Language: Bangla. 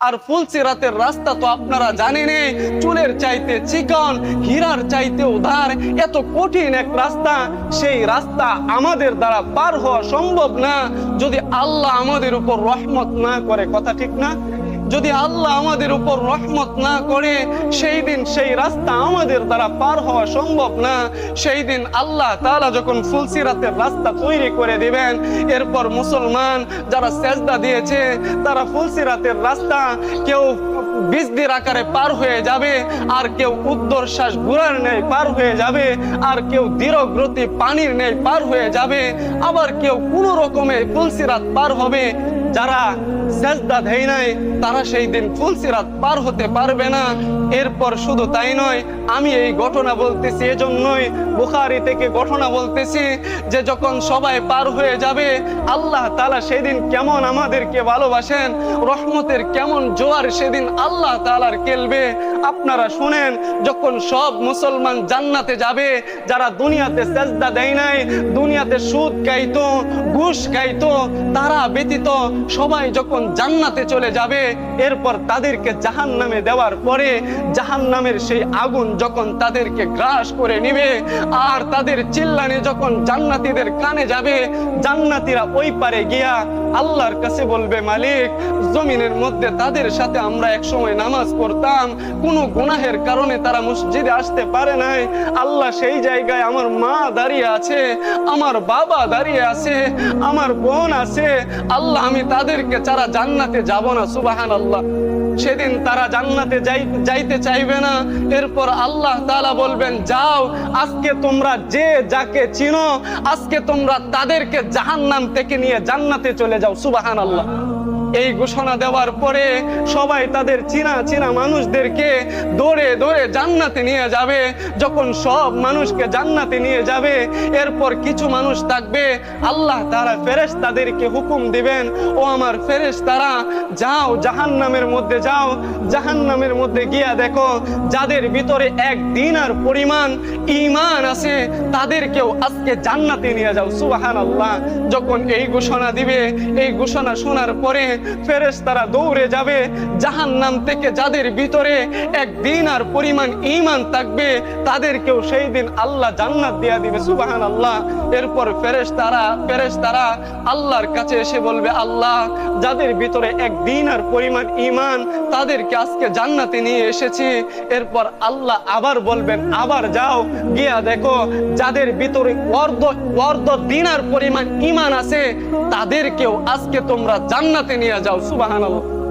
আর ফুলসিরাতের রাস্তা তো আপনারা জানেনই, চুলের চাইতে চিকন, হীরার চাইতে উধার, এত কঠিন এক রাস্তা। সেই রাস্তা আমাদের দ্বারা পার হওয়া সম্ভব না যদি আল্লাহ আমাদের উপর রহমত না করে। কথা ঠিক না? যদি আল্লাহ আমাদের উপর রহমত না করে, সেই দিন সেই রাস্তা আমাদের দ্বারা পার হওয়া সম্ভব না। সেই দিন আল্লাহ তাআলা যখন ফুলসিরাতের রাস্তা তৈরি করে দিবেন, এরপর মুসলমান যারা সেজদা দিয়েছে তারা ফুলসিরাতের রাস্তা কেউ বিজদির আকারে পার হয়ে যাবে, আর কেউ উদ্দর্শ্বাস ঘোড়ার ন্যায় পার হয়ে যাবে, আর কেউ ধীরগতি পানির ন্যায় পার হয়ে যাবে, আবার কেউ কোনো রকমে ফুলসিরাত পার হবে। যারা সেজদা দেয় নাই তারা সেই দিন ফুলসিরাত পার হতে পারবে না। এরপর শুধু তাই নয়, আমি এই ঘটনা বলতেছি এজন্যই, বুখারী থেকে ঘটনা বলতেছি, যে যখন সবাই পার হয়ে যাবে, আল্লাহ তাআলা সেদিন কেমন আমাদেরকে ভালোবাসেন, রহমতের কেমন জোয়ার সেদিন আল্লাহ তাআলার খেলবে। আপনারা শুনেন, যখন সব মুসলমান জান্নাতে যাবে, যারা দুনিয়াতে সেজদা দেয় নাই, দুনিয়াতে সুদ খাইতো, ঘুষ খাইতো, তারা ব্যতীত সবাই যখন জান্নাতে চলে যাবে, এরপর তাদেরকে জাহান্নামে দেওয়ার পরে জাহান্নামের সেই আগুন যখন তাদেরকে গ্রাস করে নিবে, আর তাদের চিল্লানি যখন জান্নাতীদের কানে যাবে, জান্নাতীরা ওই পারে গিয়া আল্লাহর কাছে বলবে, মালিক, জমিনের মধ্যে তাদের সাথে আমরা এক সময় নামাজ পড়তাম, কোনো গুনাহের কারণে তারা মসজিদে আসতে পারে নাই। আল্লাহ, সেই জায়গায় আমার মা দাঁড়িয়ে আছে, আমার বাবা দাঁড়িয়ে আছে, আমার বোন আছে। আল্লাহ, আমি তাদেরকে ছাড়া জান্নাতে যাব না। সুবহানাল্লাহ। সেদিন তারা জান্নাতে যাইতে চাইবে না। এরপর আল্লাহ তাআলা বলবেন, যাও, আজকে তোমরা যে যাকে চিনো, আজকে তোমরা তাদেরকে জাহান্নাম থেকে নিয়ে জান্নাতে চলে যাও। সুবহানাল্লাহ। এই ঘোষণা দেওয়ার পরে সবাই তাদের চিনা মানুষদেরকে দৌড়ে দৌড়ে জান্নাতে নিয়ে যাবে। যখন সব মানুষকে জান্নাতে নিয়ে যাবে, এরপর কিছু মানুষ থাকবে, আল্লাহ তাআলা ফেরেশতাদেরকে হুকুম দিবেন, ও আমার ফেরেশতারা, যাও জাহান্নামের মধ্যে যাও, জাহান্নামের মধ্যে গিয়া দেখো যাদের ভিতরে এক দিনার পরিমাণ ঈমান আছে, তাদেরকেও আজকে জান্নাতে নিয়ে যাও। সুবহানাল্লাহ। যখন এই ঘোষণা দিবে, এই ঘোষণা শোনার পরে ফেরেশতারা দৌড়ে যাবে, জাহান্নাম থেকে যাদের ভিতরে এক দিনার পরিমাণ ঈমান থাকবে, তাদেরকেও সেই দিন আল্লাহ জান্নাত দিয়ে দিবে। সুবহানাল্লাহ। এরপর ফেরেশতারা আল্লাহর কাছে এসে বলবে, আল্লাহ, যাদের ভিতরে এক দিনার পরিমাণ ঈমান, তাদেরকে আজকে জান্নাতে নিয়ে এসেছি। এরপর আল্লাহ আবার বলবেন, আবার যাও, গিয়া দেখো যাদের ভিতরে অর্ধ দিনার পরিমাণ ঈমান আছে, তাদেরকেও আজকে তোমরা জান্নাতে নিয়ে যাও। সুবহানাল্লাহ।